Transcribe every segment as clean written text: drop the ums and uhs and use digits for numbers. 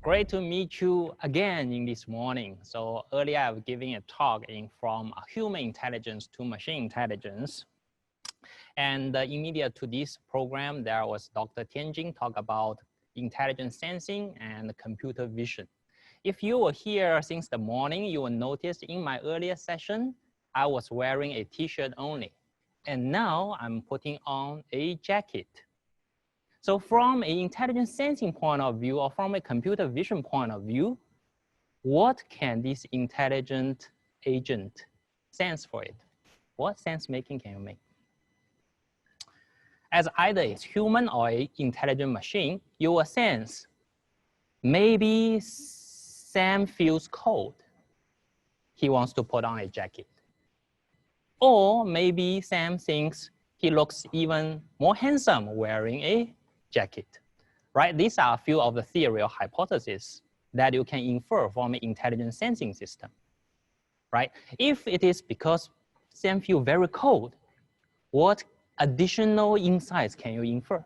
Great to meet you again in this morning. So earlier I was giving a talk from human intelligence to machine intelligence. And immediate to this program, there was Dr. Tianjin talk about intelligent sensing and computer vision. If you were here since the morning, you will notice in my earlier session, I was wearing a t-shirt only. And now I'm putting on a jacket. So from an intelligent sensing point of view or from a computer vision point of view, what can this intelligent agent sense for it? What sense making can you make? As either a human or an intelligent machine, you will sense maybe Sam feels cold. He wants to put on a jacket. Or maybe Sam thinks he looks even more handsome wearing a jacket, right? These are a few of the theory or hypotheses that you can infer from an intelligent sensing system, right? If it is because Sam feels very cold, what additional insights can you infer?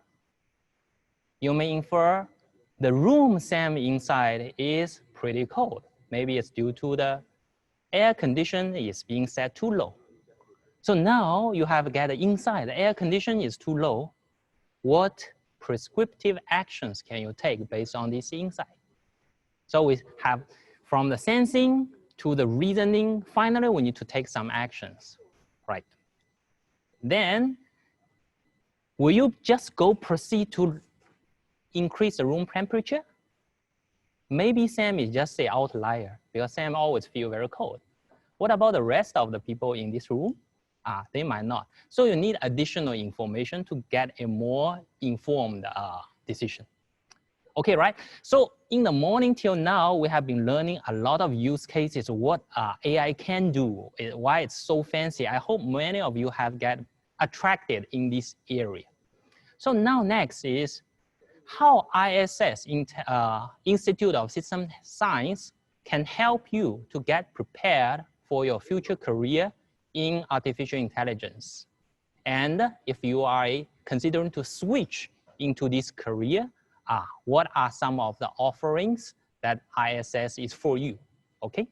You may infer the room Sam inside is pretty cold. Maybe it's due to the air condition is being set too low. So now you have got inside, the air condition is too low. What prescriptive actions can you take based on this insight? So we have from the sensing to the reasoning, finally we need to take some actions, right? Then, will you just proceed to increase the room temperature? Maybe Sam is just an outlier because Sam always feels very cold. What about the rest of the people in this room? They might not. So you need additional information to get a more informed decision. Okay, right? So in the morning till now, we have been learning a lot of use cases, what AI can do, why it's so fancy. I hope many of you have get attracted in this area. So now next is how ISS, Institute of System Science, can help you to get prepared for your future career in artificial intelligence. And if you are considering to switch into this career, what are some of the offerings that ISS is for you, okay?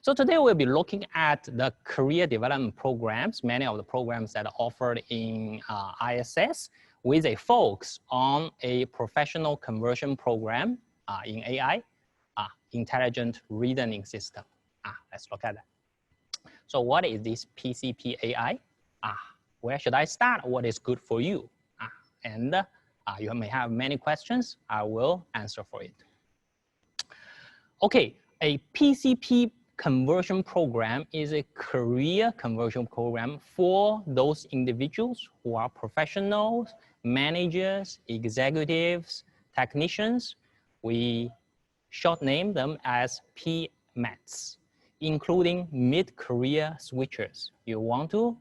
So today we'll be looking at the career development programs, many of the programs that are offered in ISS with a focus on a professional conversion program in AI, intelligent reasoning system. Let's look at that. So what is this PCP AI? Where should I start? What is good for you? And you may have many questions. I will answer for it. Okay, a PCP conversion program is a career conversion program for those individuals who are professionals, managers, executives, technicians. We short name them as PMEs, including mid-career switchers. You want to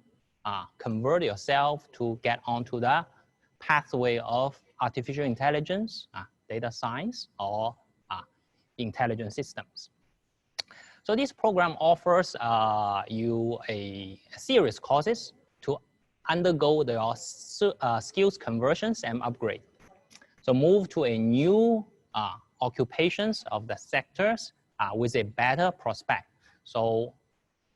convert yourself to get onto the pathway of artificial intelligence, data science, or intelligent systems. So this program offers you a series of courses to undergo the skills conversions and upgrade. So move to a new occupations of the sectors with a better prospect. So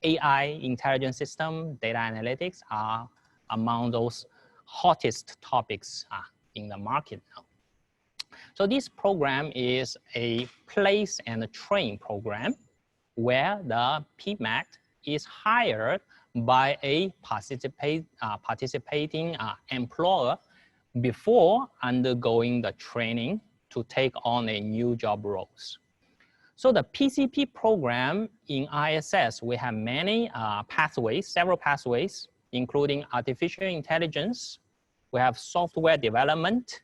AI, intelligent system, data analytics are among those hottest topics in the market now. So this program is a place and a train program where the PMET is hired by a participating employer before undergoing the training to take on a new job roles. So the PCP program in ISS, we have many pathways, several pathways, including artificial intelligence, we have software development,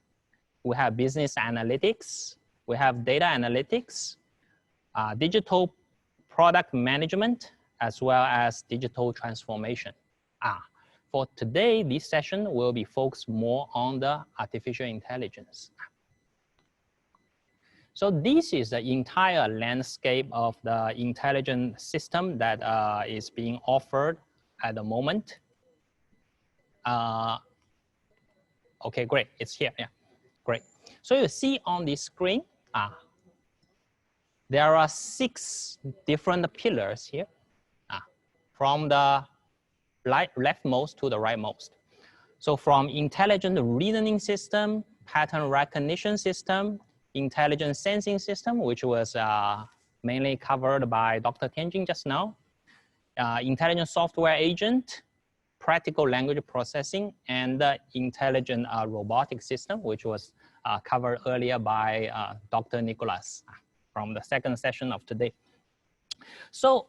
we have business analytics, we have data analytics, digital product management, as well as digital transformation. For today, this session will be focused more on the artificial intelligence. So this is the entire landscape of the intelligent system that is being offered at the moment. Okay, great, it's here, yeah, great. So you see on the screen, there are 6 different pillars here, from the leftmost to the rightmost. So from intelligent reasoning system, pattern recognition system, intelligent sensing system, which was mainly covered by Dr. Tianjin just now, intelligent software agent, practical language processing, and intelligent robotic system, which was covered earlier by Dr. Nicholas from the second session of today. So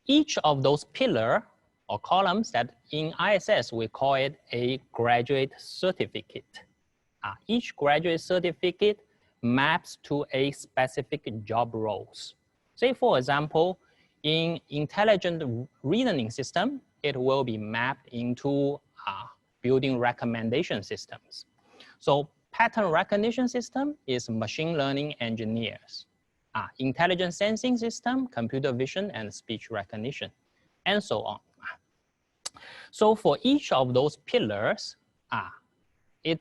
each of those pillars or columns that in ISS, we call it a graduate certificate. Each graduate certificate maps to a specific job roles. Say, for example, in intelligent reasoning system, it will be mapped into building recommendation systems. So pattern recognition system is machine learning engineers. Intelligent sensing system, computer vision and speech recognition, and so on. So for each of those pillars, it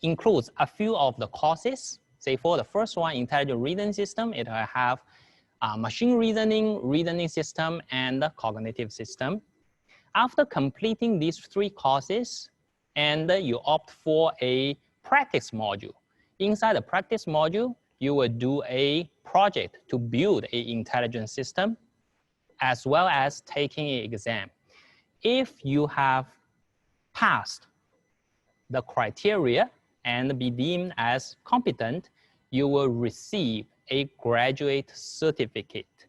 includes a few of the courses. Say for the first one, intelligent reasoning system, it will have machine reasoning system, and cognitive system. After completing these 3 courses, and you opt for a practice module. Inside the practice module, you will do a project to build an intelligent system, as well as taking an exam. If you have passed the criteria and be deemed as competent, you will receive a graduate certificate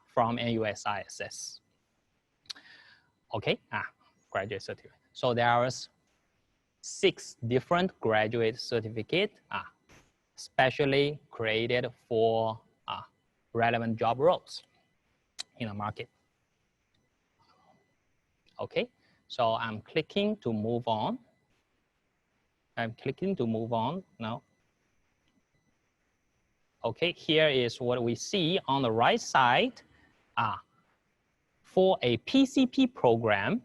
from NUS-ISS. Okay, graduate certificate. So there are 6 different graduate certificates, specially created for relevant job roles in the market. Okay, so I'm clicking to move on. I'm clicking to move on now. Okay, here is what we see on the right side. For a PCP program,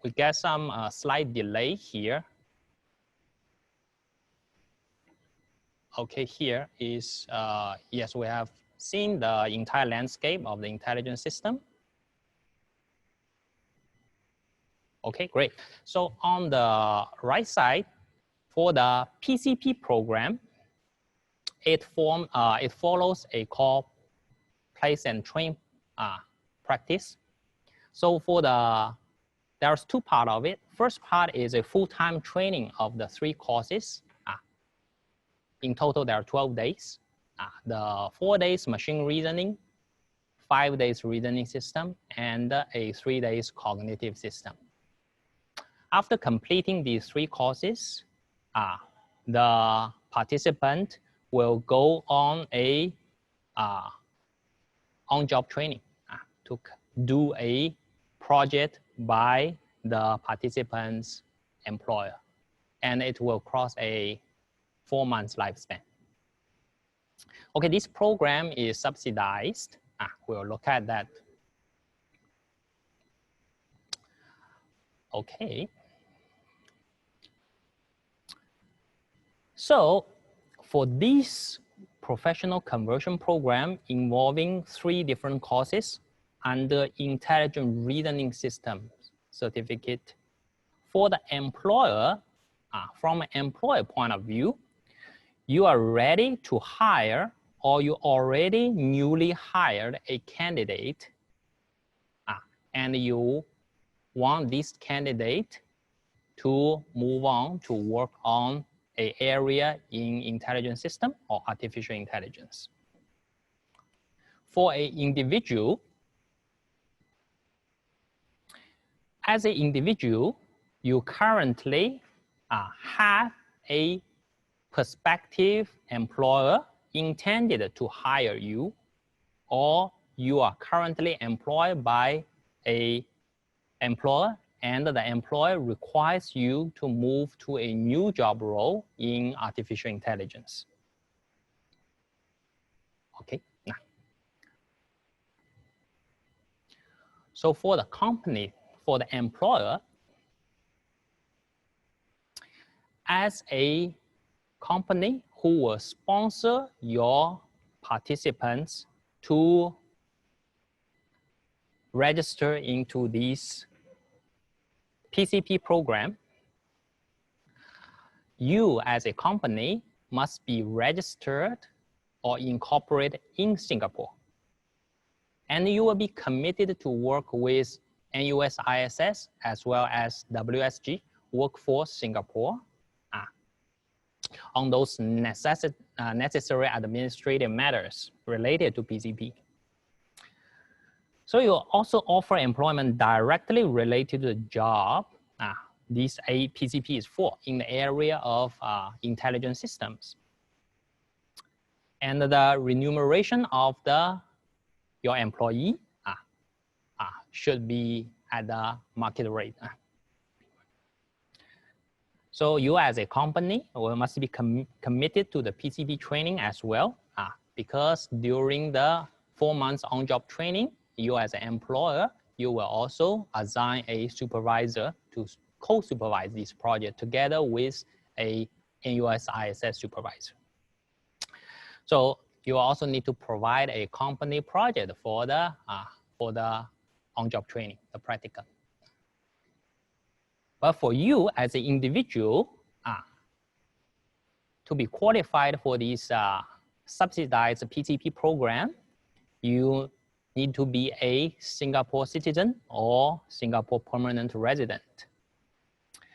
we get some slight delay here. Okay, here is, yes, we have seen the entire landscape of the intelligence system. Okay, great. So on the right side, for the PCP program, it follows a core place and train practice. So for there's 2 parts of it. First part is a full-time training of the 3 courses. In total, there are 12 days. The 4 days machine reasoning, 5 days reasoning system, and a 3 days cognitive system. After completing these 3 courses, the participant will go on a on-job training to do a project by the participant's employer, and it will cross a 4 months lifespan. Okay, this program is subsidized. We'll look at that. Okay. So for this professional conversion program involving 3 different courses under intelligent reasoning system certificate, for the employer, from an employer point of view, you are ready to hire, or you already newly hired a candidate, and you want this candidate to move on to work on an area in intelligence system or artificial intelligence. For an individual, as an individual, you currently have a prospective employer intended to hire you, or you are currently employed by an employer and the employer requires you to move to a new job role in artificial intelligence. Okay, now. So for the company, for the employer, as a company who will sponsor your participants to register into this PCP program. You as a company must be registered or incorporated in Singapore. And you will be committed to work with NUS-ISS as well as WSG, Workforce Singapore, on those necessary administrative matters related to PCP. So you also offer employment directly related to the job this PCP is for in the area of intelligent systems. And the remuneration of your employee should be at the market rate. So you as a company must be committed to the PCP training as well, because during the 4 months on-job training, you as an employer, you will also assign a supervisor to co-supervise this project together with a NUS-ISS supervisor. So you also need to provide a company project for the on-job training, the practicum. But for you as an individual, to be qualified for this subsidized PCP program, you need to be a Singapore citizen or Singapore permanent resident.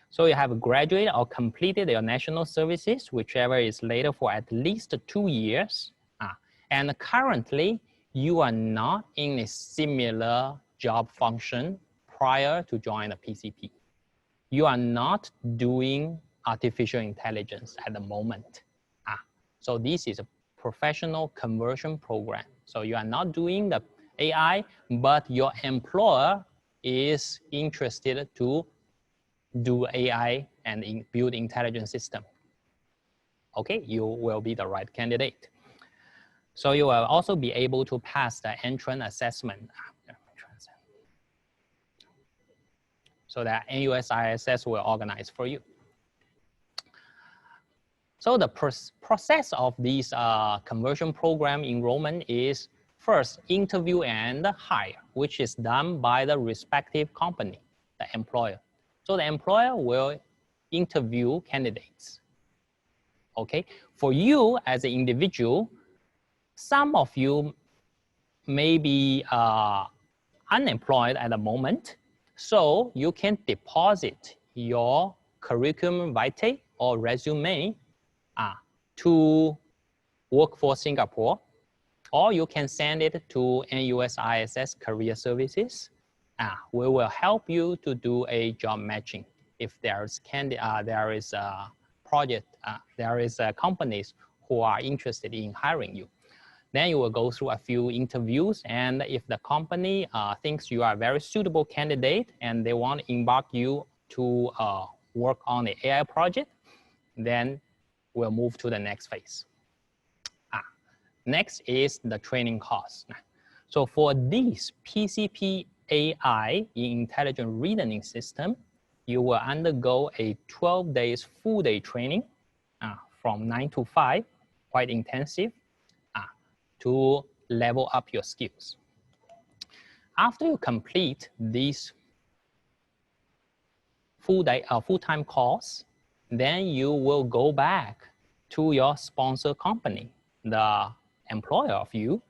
So you have graduated or completed your national services, whichever is later, for at least 2 years. And currently, you are not in a similar job function prior to joining the PCP. You are not doing artificial intelligence at the moment. So this is a professional conversion program. So you are not doing the AI, but your employer is interested to do AI and build intelligent system. Okay, you will be the right candidate. So you will also be able to pass the entrance assessment. So that NUS-ISS will organize for you. So the process of this conversion program enrollment is first interview and hire, which is done by the respective company, the employer. So the employer will interview candidates. Okay, for you as an individual, some of you may be unemployed at the moment, so you can deposit your curriculum vitae or resume to Workforce Singapore, or you can send it to NUS-ISS Career Services. We will help you to do a job matching if there is companies who are interested in hiring you. Then you will go through a few interviews, and if the company thinks you are a very suitable candidate and they want to embark you to work on the AI project, then we'll move to the next phase. Next is the training course. So for this PCP AI in intelligent reasoning system, you will undergo a 12 days full day training from 9 to 5, quite intensive, to level up your skills. After you complete this full-time course, then you will go back to your sponsor company, the employer of you,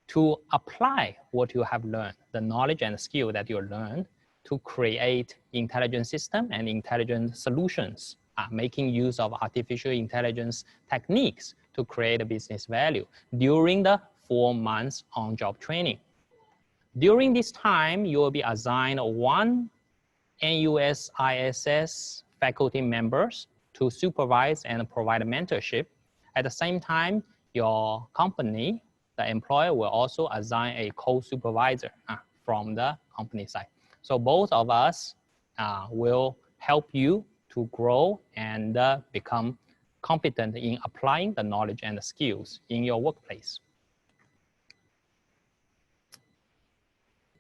to apply what you have learned, the knowledge and skill that you learned, to create intelligent system and intelligent solutions, making use of artificial intelligence techniques to create a business value during the 4 months on-job training. During this time, you will be assigned 1 NUS-ISS faculty members to supervise and provide mentorship. At the same time, your company, the employer, will also assign a co-supervisor from the company side. So both of us will help you to grow and become competent in applying the knowledge and the skills in your workplace.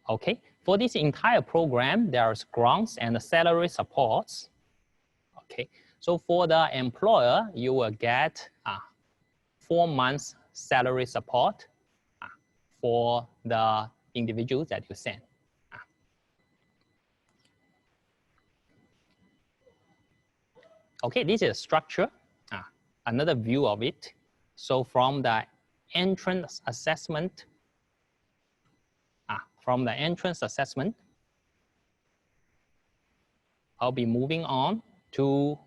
Okay, for this entire program, there's grants and salary supports. Okay, So for the employer, you will get 4 months salary support for the individuals that you send. Okay, this is a structure, another view of it. So from the entrance assessment, I'll be moving on to,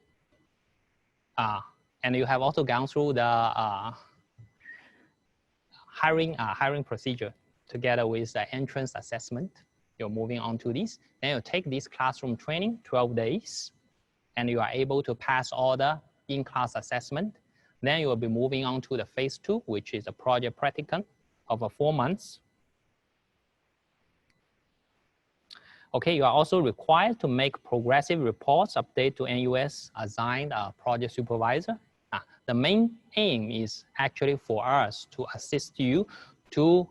and you have also gone through the hiring procedure together with the entrance assessment. You're moving on to this. Then you take this classroom training, 12 days, and you are able to pass all the in-class assessment. Then you will be moving on to the phase 2, which is a project practicum of 4 months. Okay, you are also required to make progressive reports, update to NUS assigned project supervisor. The main aim is actually for us to assist you to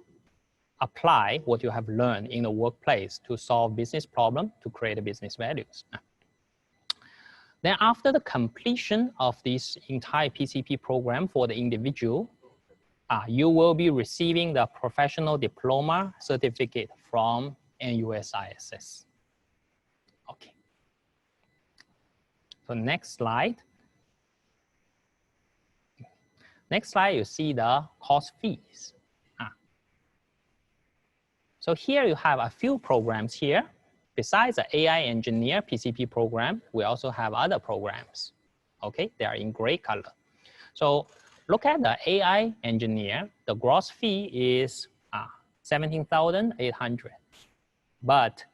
apply what you have learned in the workplace to solve business problems, to create business values. Then after the completion of this entire PCP program for the individual, you will be receiving the professional diploma certificate from NUS-ISS. Okay. So next slide. Next slide, you see the course fees. So here you have a few programs here. Besides the AI engineer PCP program, we also have other programs. Okay, they are in gray color. So look at the AI engineer. The gross fee is 17,800. But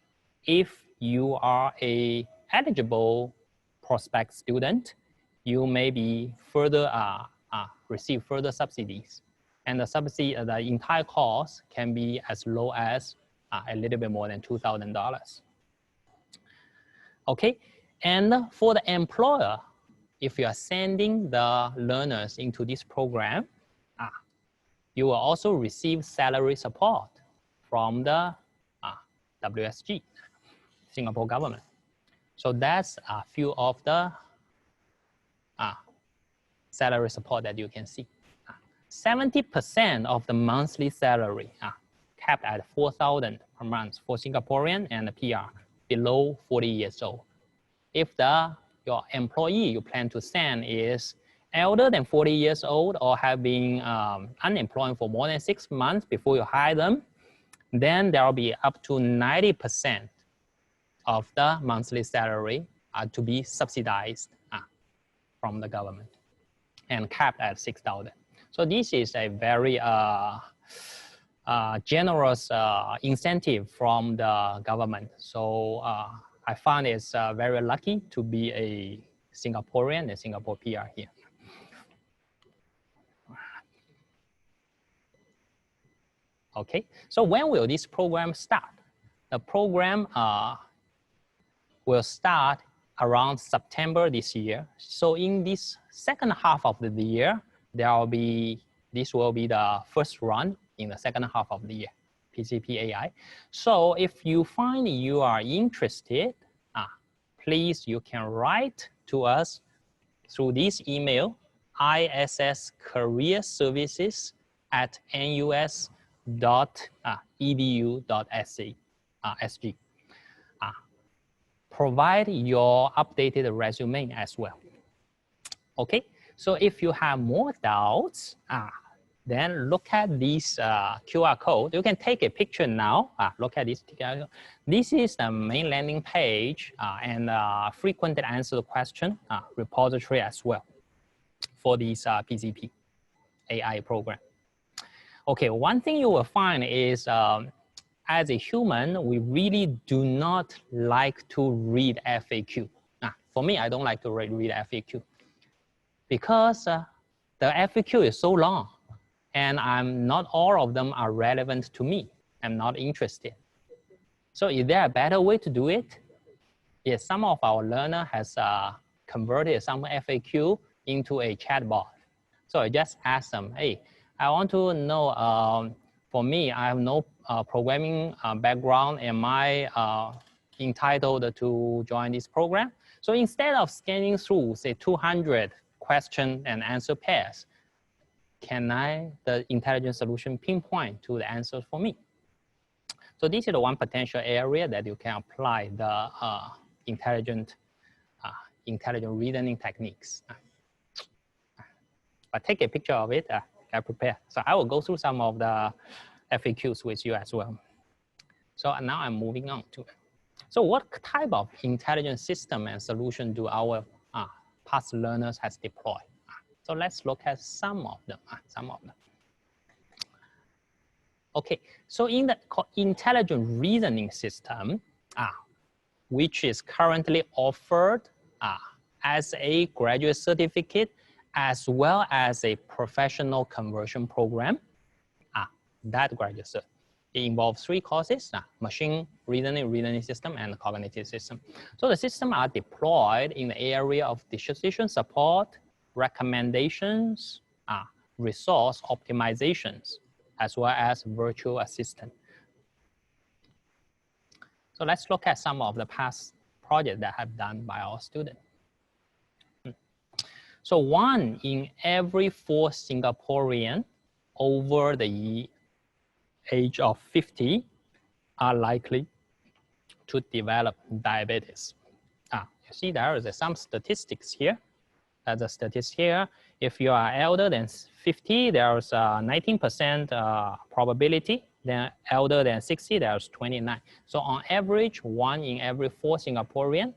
if you are a eligible prospect student, you may be further receive further subsidies. And the subsidy, the entire cost can be as low as a little bit more than $2,000. Okay, and for the employer, if you are sending the learners into this program, you will also receive salary support from the WSG, Singapore government. So that's a few of the salary support that you can see. 70% of the monthly salary capped at 4,000 per month for Singaporean and the PR below 40 years old. If your employee you plan to send is elder than 40 years old or have been unemployed for more than 6 months before you hire them, then there will be up to 90% of the monthly salary to be subsidized from the government and capped at 6,000. So this is a very generous incentive from the government. So I found it's very lucky to be a Singaporean and Singapore PR here. Okay, so when will this program start? The program will start around September this year. So in this second half of the year, this will be the first run in the second half of the year, PCP AI. So if you find you are interested, please, you can write to us through this email, isscareerservices@nus.edu.sg. Provide your updated resume as well. Okay, so if you have more doubts, then look at this QR code. You can take a picture now. Look at this. This is the main landing page and frequently answered question repository as well for this PCP AI program. Okay, one thing you will find is as a human, we really do not like to read FAQ. For me, I don't like to read FAQ because the FAQ is so long and not all of them are relevant to me. I'm not interested. So is there a better way to do it? Yes, some of our learner has converted some FAQ into a chatbot. So I just ask them, hey, I want to know, for me, I have no programming background. Am I entitled to join this program? So instead of scanning through, say, 200 question and answer pairs, can the intelligent solution pinpoint to the answers for me? So this is the one potential area that you can apply the intelligent reasoning techniques. But take a picture of it, I prepare. So I will go through some of the FAQs with you as well. So now I'm moving on to, so what type of intelligent system and solution do our past learners has deployed? So let's look at some of them. Okay, so in the intelligent reasoning system, which is currently offered as a graduate certificate as well as a professional conversion program, that graduate cert. It involves 3 courses, machine reasoning system, and cognitive system. So the systems are deployed in the area of decision support, recommendations, resource optimizations, as well as virtual assistant. So let's look at some of the past projects that have done by our students. So 1 in every 4 Singaporean over the age of 50 are likely to develop diabetes. You see there is some statistics here. As a statistic here, if you are elder than 50, there's a 19% probability. Then elder than 60, there's 29. So on average, 1 in every 4 Singaporean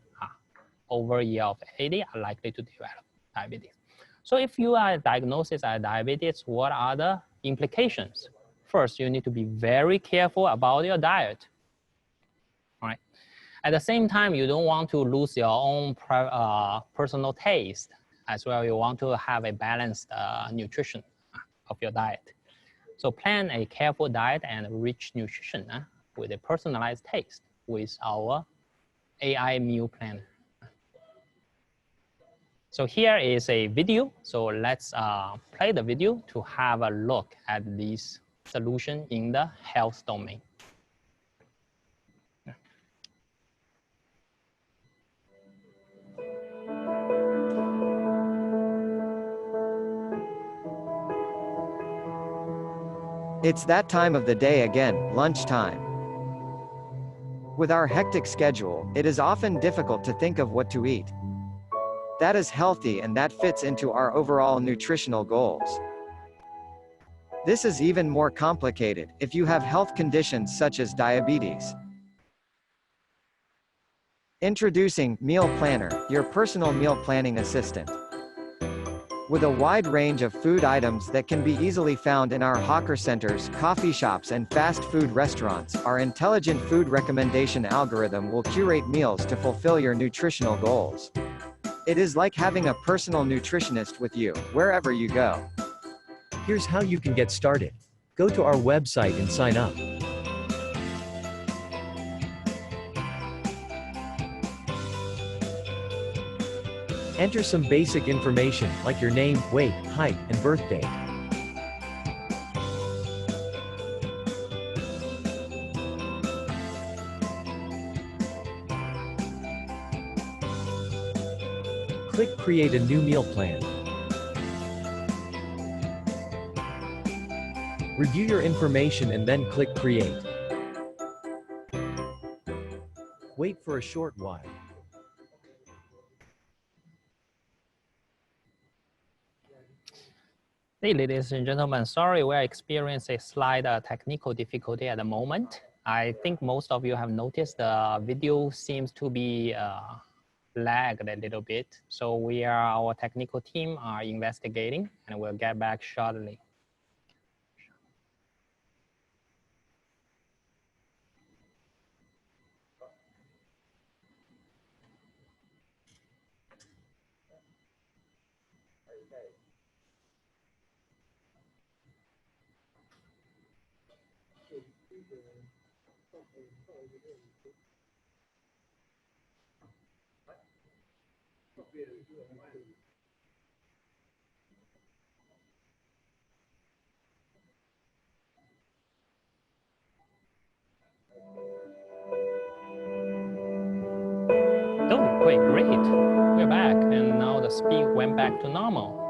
over a year of 80 are likely to develop diabetes. So if you are diagnosed as diabetes, what are the implications? First, you need to be very careful about your diet. All right. At the same time, you don't want to lose your own personal taste as well. You want to have a balanced nutrition of your diet. So plan a careful diet and rich nutrition with a personalized taste with our AI meal planner. So here is a video. So let's play the video to have a look at this solution in the health domain. It's that time of the day again, lunchtime. With our hectic schedule, it is often difficult to think of what to eat that is healthy and that fits into our overall nutritional goals. This is even more complicated if you have health conditions such as diabetes. Introducing Meal Planner, your personal meal planning assistant. With a wide range of food items that can be easily found in our hawker centers, coffee shops and fast food restaurants, our intelligent food recommendation algorithm will curate meals to fulfill your nutritional goals. It is like having a personal nutritionist with you, wherever you go. Here's how you can get started. Go to our website and sign up. Enter some basic information like your name, weight, height, and birth date. Click Create a new meal plan. Review your information and then click Create. Wait for a short while. Hey, ladies and gentlemen, sorry, we're experiencing a slight technical difficulty at the moment. I think most of you have noticed the video seems to be lagged a little bit. So our technical team are investigating and we'll get back shortly. Oh. Okay, great. We're back, and now the speed went back to normal.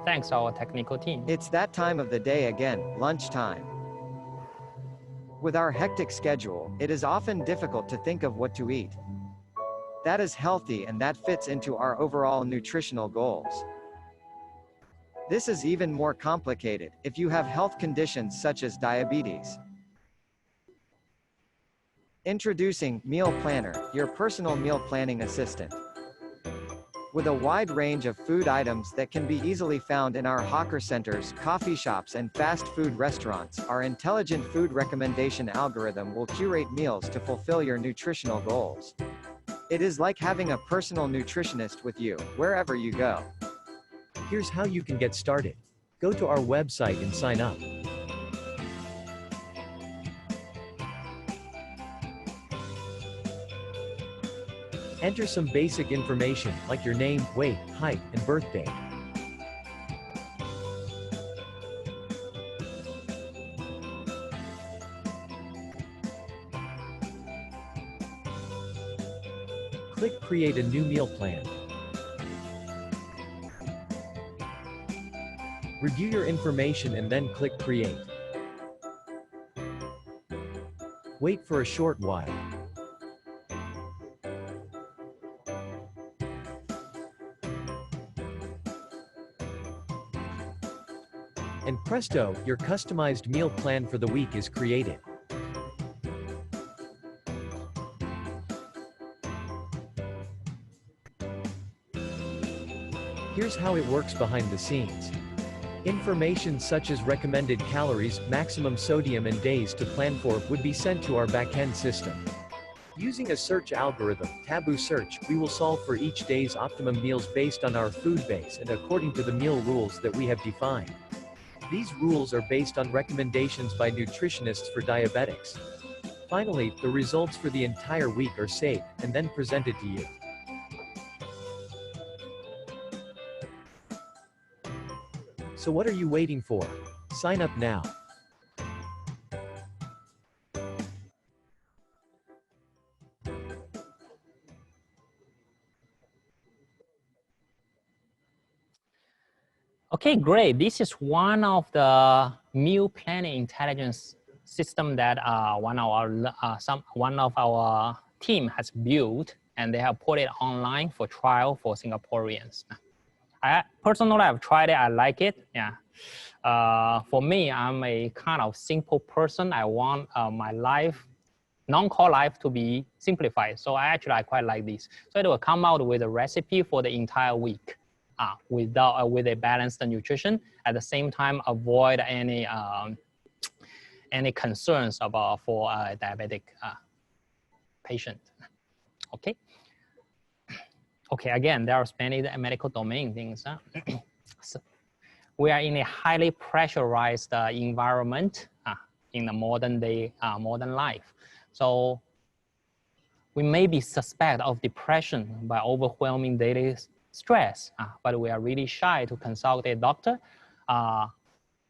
Thanks to our technical team. It's that time of the day again, lunchtime. With our hectic schedule, it is often difficult to think of what to eat that is healthy and that fits into our overall nutritional goals. This is even more complicated if you have health conditions such as diabetes. Introducing Meal Planner, your personal meal planning assistant. With a wide range of food items that can be easily found in our hawker centers, coffee shops and fast food restaurants, our intelligent food recommendation algorithm will curate meals to fulfill your nutritional goals. It is like having a personal nutritionist with you, wherever you go. Here's how you can get started. Go to our website and sign up. Enter some basic information, like your name, weight, height, and birth date. Click Create a new meal plan. Review your information and then click Create. Wait for a short while. And presto, your customized meal plan for the week is created. Here's how it works behind the scenes. Information such as recommended calories, maximum sodium and days to plan for would be sent to our backend system. Using a search algorithm, Taboo Search, we will solve for each day's optimum meals based on our food base and according to the meal rules that we have defined. These rules are based on recommendations by nutritionists for diabetics. Finally, the results for the entire week are saved and then presented to you. So what are you waiting for? Sign up now. Okay, great. This is one of the meal planning intelligence system that one of our team has built, and they have put it online for trial for Singaporeans. I personally have tried it. I like it. Yeah. For me, I'm a kind of simple person. I want my life, non-core life, to be simplified. So I quite like this. So it will come out with a recipe for the entire week. With a balanced nutrition, at the same time avoid any concerns for a diabetic patient. Okay. Okay. Again, there are many medical domain things. So we are in a highly pressurized environment in the modern life. So we may be suspect of depression by overwhelming daily stress, but we are really shy to consult a doctor.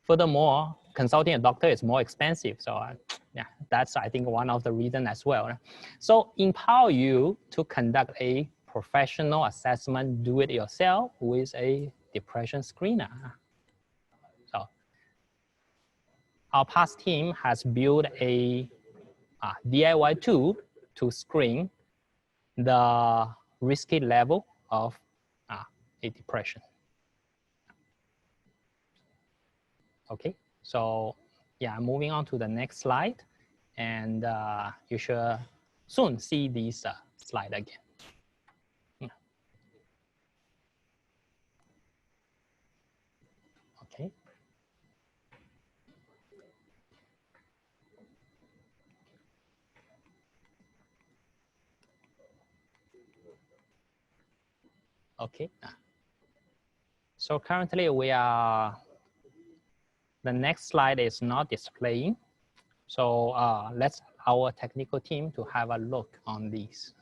Furthermore, consulting a doctor is more expensive. So yeah, that's, I think, one of the reasons as well. So empower you to conduct a professional assessment, do it yourself with a depression screener. So our past team has built a DIY tool to screen the risky level of a depression. Okay, so yeah, moving on to the next slide, and you should soon see this slide again. Okay. Okay. So currently the next slide is not displaying. So let's our technical team to have a look on these.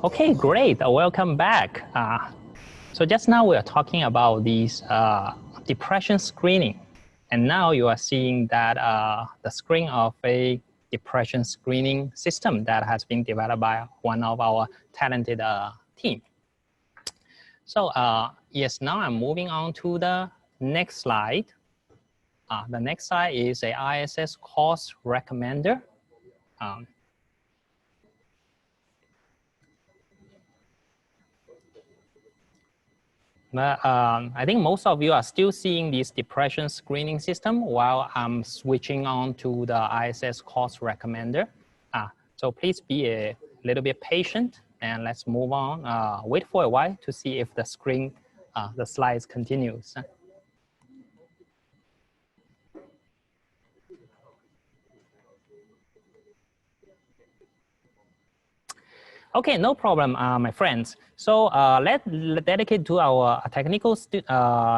Okay, great. Welcome back. So just now we are talking about these depression screening. And now you are seeing that the screen of a depression screening system that has been developed by one of our talented team. So yes, now I'm moving on to the next slide. The next slide is a ISS course recommender. I think most of you are still seeing this depression screening system while I'm switching on to the ISS course recommender. So please be a little bit patient and let's move on. Wait for a while to see if the screen, the slides continues. Okay, no problem, my friends. So let's dedicate to our technical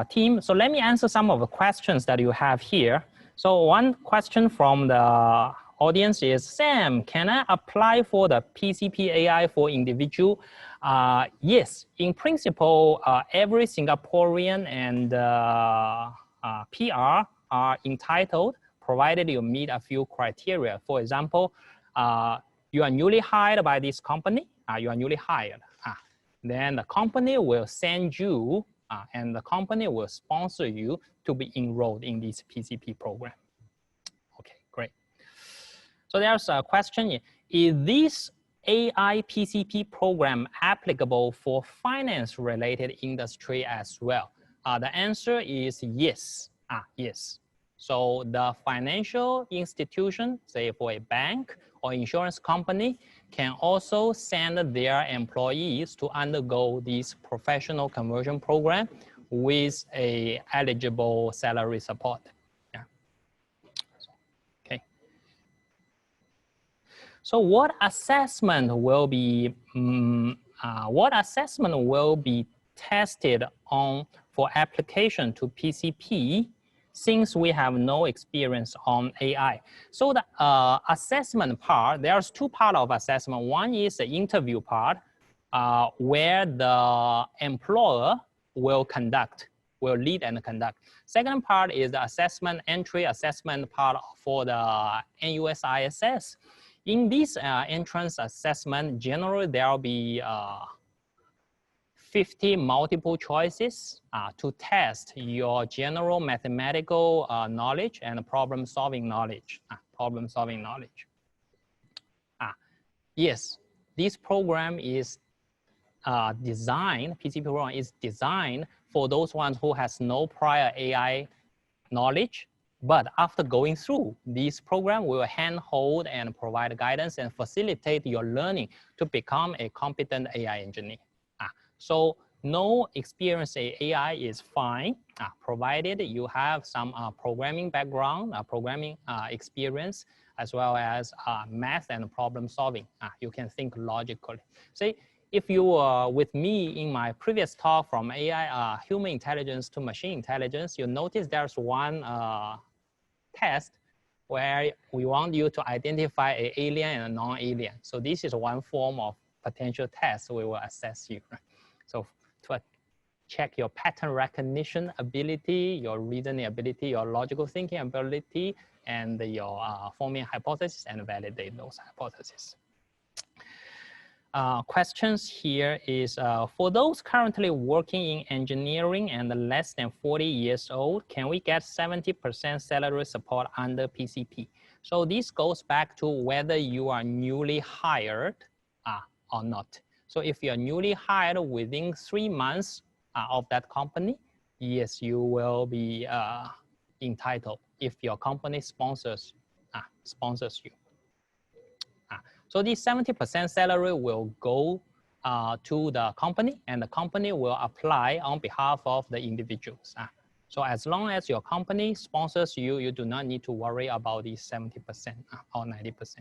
team. So let me answer some of the questions that you have here. So one question from the audience is, Sam, can I apply for the PCP AI for individual? Yes, in principle, every Singaporean and PR are entitled, provided you meet a few criteria. For example, you are newly hired by this company, you are newly hired. Then the company will send you and the company will sponsor you to be enrolled in this PCP program. Okay, great. So there's a question, is this AI PCP program applicable for finance related industry as well? The answer is yes, yes. So the financial institution, say for a bank or insurance company, can also send their employees to undergo this professional conversion program with a eligible salary support. Yeah. Okay. So what assessment will be tested on for application to PCP? Since we have no experience on AI. So the assessment part, there's two parts of assessment. One is the interview part, where the employer will lead and conduct. Second part is the assessment, entry assessment part for the NUS-ISS. In this entrance assessment, generally there will be 50 multiple choices to test your general mathematical knowledge and problem-solving knowledge. Yes, this program is designed, PCP Run is designed for those ones who has no prior AI knowledge, but after going through this program, we will handhold and provide guidance and facilitate your learning to become a competent AI engineer. So no experience in AI is fine, provided you have some programming background, programming experience, as well as math and problem solving. You can think logically. See, if you were with me in my previous talk from AI, human intelligence to machine intelligence, you notice there's one test where we want you to identify an alien and a non-alien. So this is one form of potential test we will assess you. So to check your pattern recognition ability, your reasoning ability, your logical thinking ability, and your forming hypothesis and validate those hypotheses. Questions here is, for those currently working in engineering and less than 40 years old, can we get 70% salary support under PCP? So this goes back to whether you are newly hired or not. So if you're newly hired within 3 months of that company, yes, you will be entitled if your company sponsors you. So this 70% salary will go to the company, and the company will apply on behalf of the individuals. So as long as your company sponsors you, you do not need to worry about these 70% or 90%.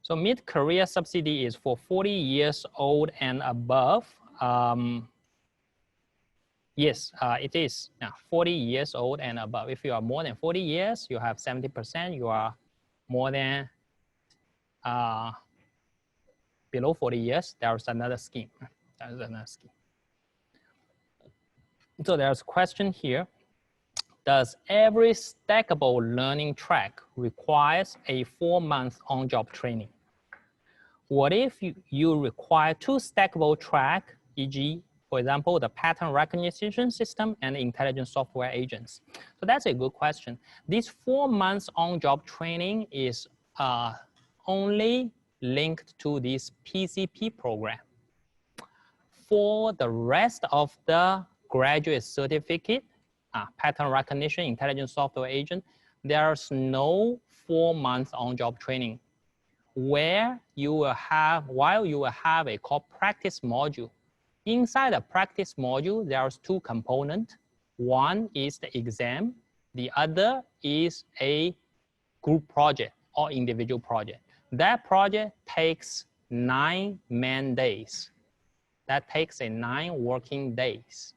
So mid-career subsidy is for 40 years old and above. Yes, it is 40 years old and above. If you are more than 40 years, you have 70%. You are more than below 40 years, there's another scheme. There's another scheme. So there's a question here. Does every stackable learning track requires a 4-month on-job training? What if you require 2 stackable track, e.g., for example, the pattern recognition system and intelligent software agents? So that's a good question. This 4 months on-job training is only linked to this PCP program. For the rest of the graduate certificate, pattern recognition, intelligent software agent, there's no 4 months on-job training while you will have a core practice module. Inside the practice module, there's 2 components. One is the exam. The other is a group project or individual project. That project takes 9 man days. That takes 9 working days.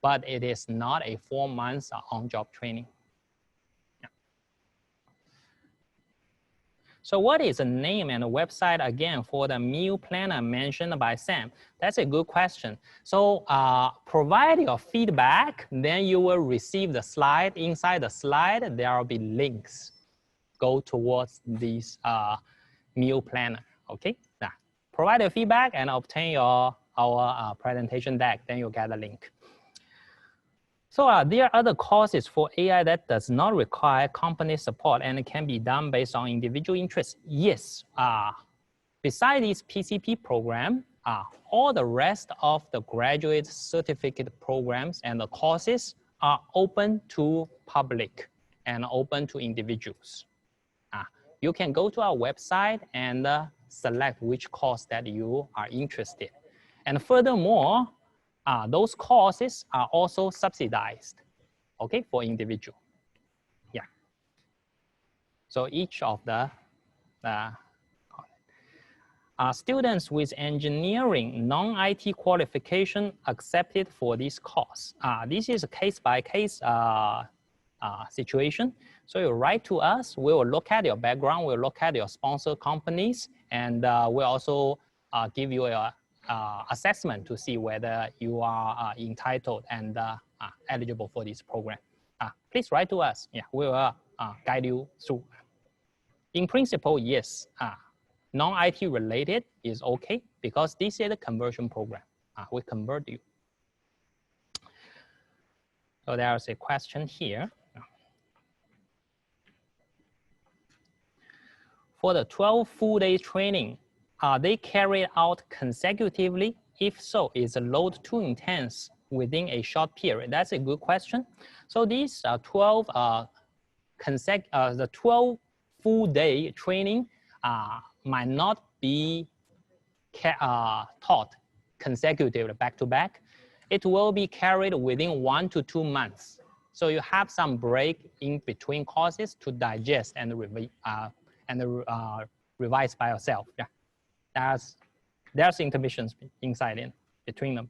But it is not a 4 months on-job training. So what is the name and the website again for the meal planner mentioned by Sam? That's a good question. So provide your feedback, then you will receive the slide. Inside the slide, there will be links go towards this meal planner, okay? Now, provide your feedback and obtain our presentation deck, then you'll get a link. So there are other courses for AI that does not require company support and it can be done based on individual interests. Yes, besides this PCP program, all the rest of the graduate certificate programs and the courses are open to public and open to individuals. You can go to our website and select which course that you are interested. And furthermore, those courses are also subsidized, okay, for individual. Yeah. So each of the students with engineering non-IT qualification accepted for this course. This is a case-by-case situation. So you write to us, we will look at your background, we'll look at your sponsor companies, and we'll also give you a assessment to see whether you are entitled and eligible for this program. Please write to us. Yeah, we will guide you through. In principle, yes, non-IT related is okay because this is a conversion program. We convert you. So there's a question here. For the 12 full-day training, are they carried out consecutively? If so, is the load too intense within a short period? That's a good question. So these 12 full-day training might not be taught consecutively back-to-back. It will be carried within 1 to 2 months. So you have some break in between courses to digest and revise by yourself. Yeah. There's intermissions inside in between them.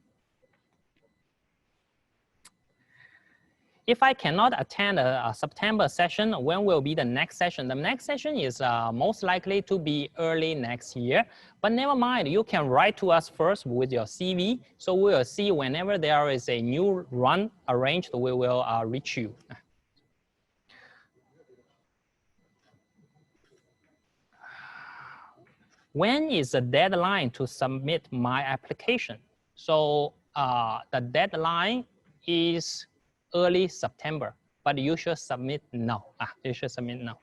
If I cannot attend a September session, when will be the next session? The next session is most likely to be early next year, but never mind, you can write to us first with your CV. So we will see whenever there is a new run arranged, we will reach you. When is the deadline to submit my application? So the deadline is early September, but you should submit now. You should submit now.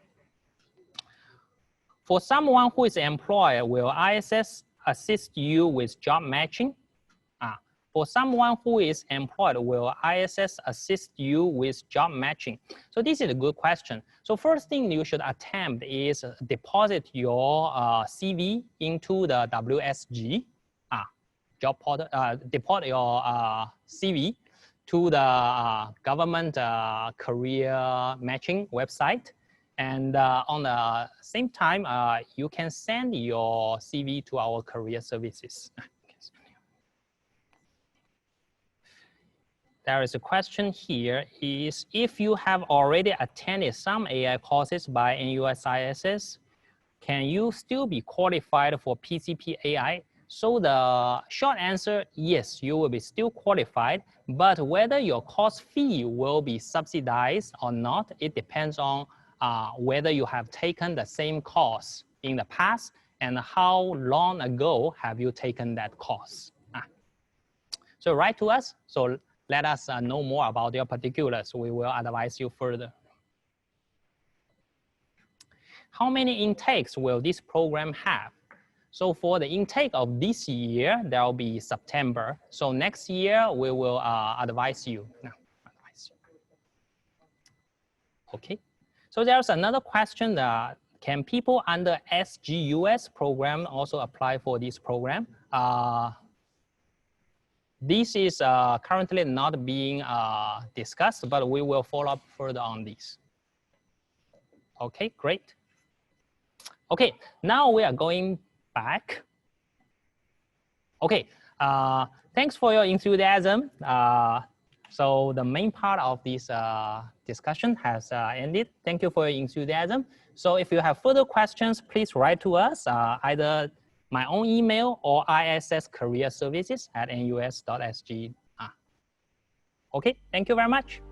For someone who is employed, will ISS assist you with job matching? For someone who is employed, will ISS assist you with job matching? So this is a good question. So first thing you should attempt is deposit your CV into the WSG job portal. Deposit your CV to the government career matching website. And on the same time, you can send your CV to our career services. There is a question here is if you have already attended some AI courses by NUS-ISS, can you still be qualified for PCP AI? So the short answer, yes, you will be still qualified, but whether your course fee will be subsidized or not, it depends on whether you have taken the same course in the past and how long ago have you taken that course. So write to us. So let us know more about your particulars. We will advise you further. How many intakes will this program have? So for the intake of this year, there will be September. So next year, we will advise you. Okay. So there's another question that can people under SGUS program also apply for this program? This is currently not being discussed, but we will follow up further on this. Okay, great. Okay, now we are going back. Okay, thanks for your enthusiasm. So the main part of this discussion has ended. Thank you for your enthusiasm. So if you have further questions, please write to us, either my own email or ISS career services at nus.sg. Okay, thank you very much.